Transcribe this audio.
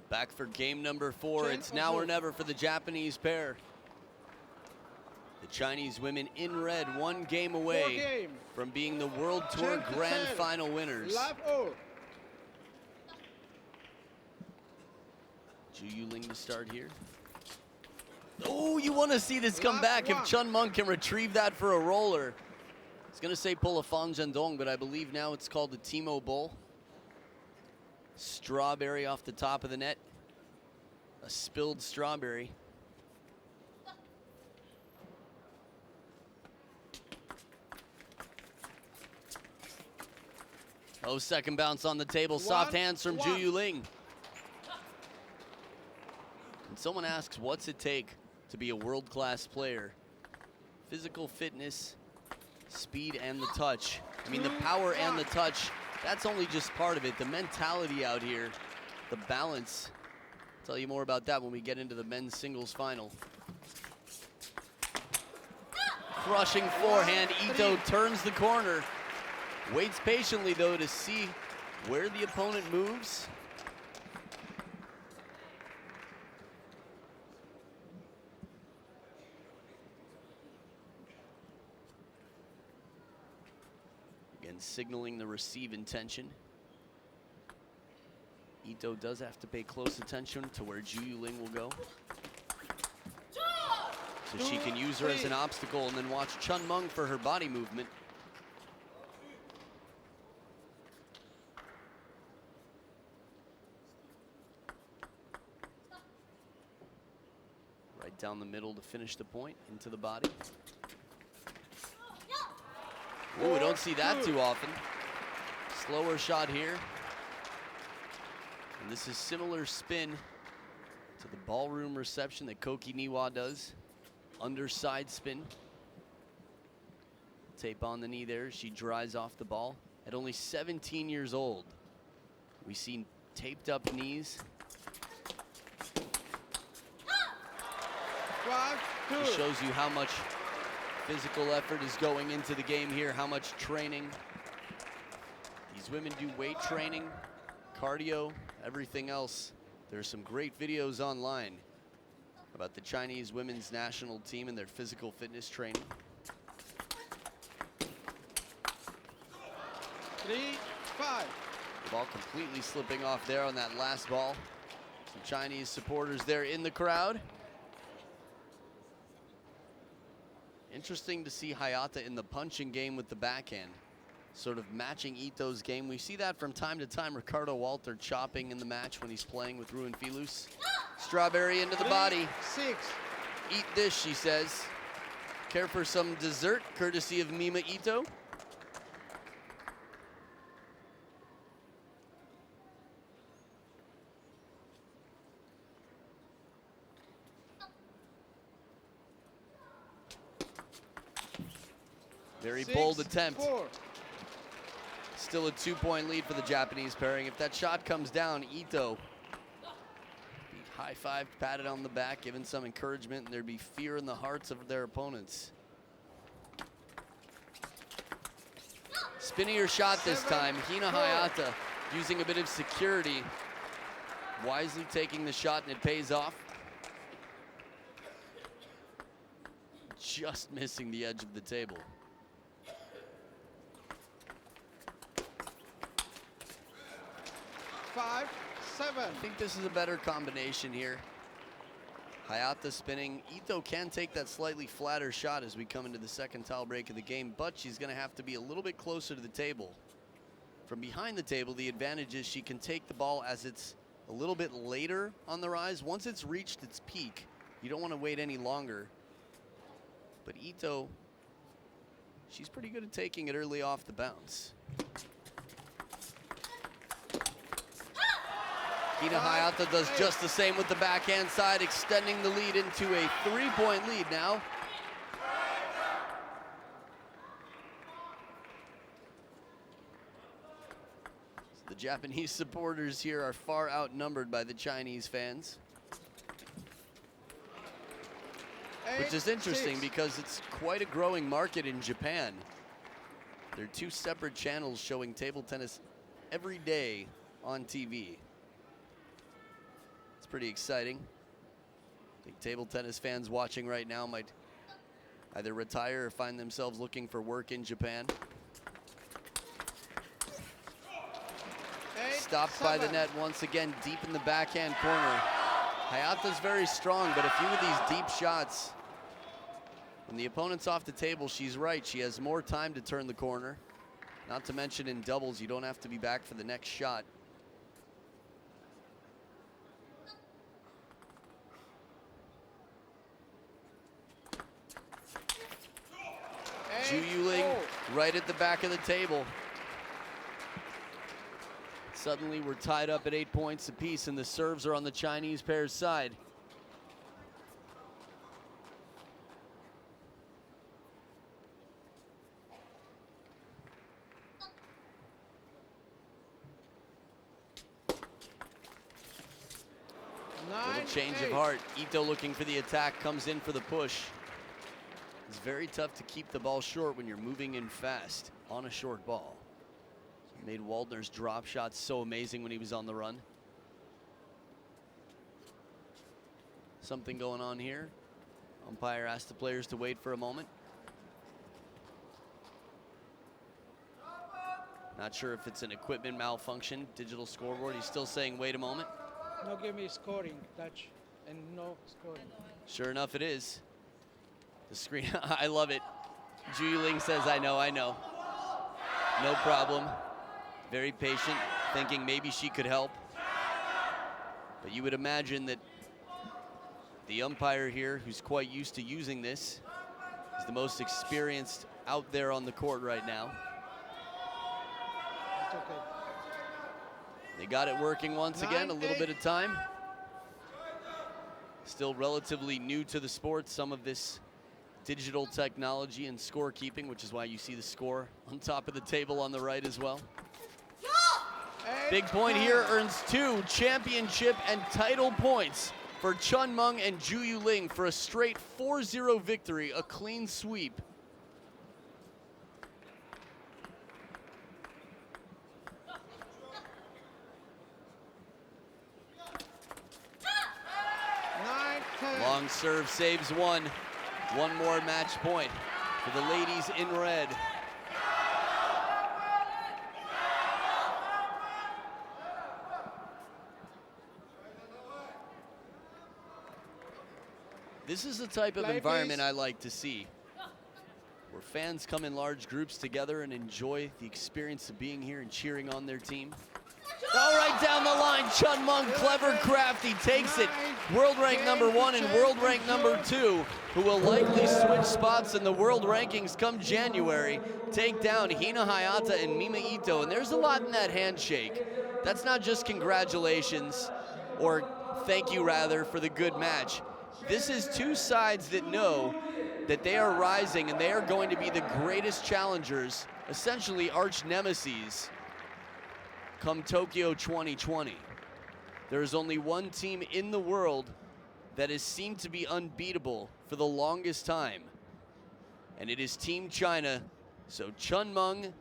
Back for game number 4. It's now or never for the Japanese pair. The Chinese women in red, 1 game away from being the World Tour Grand Final winners. Zhu Yuling to start here. Oh, you want to see this come back if Chunmung can retrieve that for a roller. I was going to say pull a Fan Zhendong, but I believe now it's called the Timo Bowl. Strawberry off the top of the net. A spilled strawberry. Oh, second bounce on the table. Soft hands from Zhu Yuling. And someone asks, what's it take to be a world-class player? Physical fitness, speed, and the touch. I mean, the power and the touch, that's only just part of it. The mentality out here, the balance. I'll tell you more about that when we get into the men's singles final. Crushing forehand. Ito turns the corner. Waits patiently, though, to see where the opponent moves. Again, signaling the receive intention. Ito does have to pay close attention to where Zhu Yuling will go. So she can use her as an obstacle and then watch Chunmung for her body movement. Right down the middle to finish the point, into the body. Ooh, we don't see that too often. Slower shot here. And this is similar spin to the ballroom reception that Koki Niwa does. Underside spin. Tape on the knee there. She dries off the ball. At only 17 years old, we've seen taped up knees. It shows you how much physical effort is going into the game here, how much training. These women do weight training, cardio, everything else. There's some great videos online about the Chinese women's national team and their physical fitness training. 3-5. The ball completely slipping off there on that last ball. Some Chinese supporters there in the crowd. Interesting to see Hayata in the punching game with the backhand, sort of matching Ito's game. We see that from time to time. Ricardo Walter chopping in the match when he's playing with Ruin Filus. Strawberry into the body. 6. Eat this, she says. Care for some dessert, courtesy of Mima Ito. Very bold attempt. 4. Still a 2-point lead for the Japanese pairing. If that shot comes down, Ito be high-fived, patted on the back, given some encouragement, and there'd be fear in the hearts of their opponents. Spinnier shot this time. Hina Hayata using a bit of security, wisely taking the shot, and it pays off. Just missing the edge of the table. 5-7. I think this is a better combination here. Hayata spinning. Ito can take that slightly flatter shot as we come into the second towel break of the game, but she's going to have to be a little bit closer to the table. From behind the table, the advantage is she can take the ball as it's a little bit later on the rise. Once it's reached its peak, you don't want to wait any longer. But Ito, she's pretty good at taking it early off the bounce. Hina Hayata does just the same with the backhand side, extending the lead into a 3-point lead now. The Japanese supporters here are far outnumbered by the Chinese fans. Which is interesting because it's quite a growing market in Japan. There are 2 separate channels showing table tennis every day on TV. It's pretty exciting. I think table tennis fans watching right now might either retire or find themselves looking for work in Japan. Stopped by the net once again, deep in the backhand corner. Hayata's very strong, but a few of these deep shots, when the opponent's off the table, she's right. She has more time to turn the corner. Not to mention in doubles, you don't have to be back for the next shot. Zhu Yuling right at the back of the table. Suddenly we're tied up at 8 points apiece, and the serves are on the Chinese pair's side. Little change of heart. Ito looking for the attack, comes in for the push. It's very tough to keep the ball short when you're moving in fast on a short ball. Made Waldner's drop shots so amazing when he was on the run. Something going on here. Umpire asked the players to wait for a moment. Not sure if it's an equipment malfunction, digital scoreboard. He's still saying wait a moment. No, give me scoring, touch, and no scoring. Sure enough, it is. The screen, I love it. Zhu Yuling says, I know. No problem. Very patient, thinking maybe she could help. But you would imagine that the umpire here, who's quite used to using this, is the most experienced out there on the court right now. It's okay. They got it working once again, a little bit of time. Still relatively new to the sport, some of this digital technology and scorekeeping, which is why you see the score on top of the table on the right as well. Big point here earns 2 championship and title points for Chun Meng and Zhu Yuling for a straight 4-0 victory, a clean sweep. Long serve saves one. One more match point for the ladies in red. This is the type of environment I like to see, where fans come in large groups together and enjoy the experience of being here and cheering on their team. All right, down the line, Chun Meng, clever, crafty, takes it. World rank #1 and world rank #2, who will likely switch spots in the world rankings come January, take down Hina Hayata and Mima Ito. And there's a lot in that handshake. That's not just congratulations, or thank you rather, for the good match. This is two sides that know that they are rising and they are going to be the greatest challengers, essentially arch nemeses, come Tokyo 2020. There is only one team in the world that has seemed to be unbeatable for the longest time, and it is Team China. So Chun Meng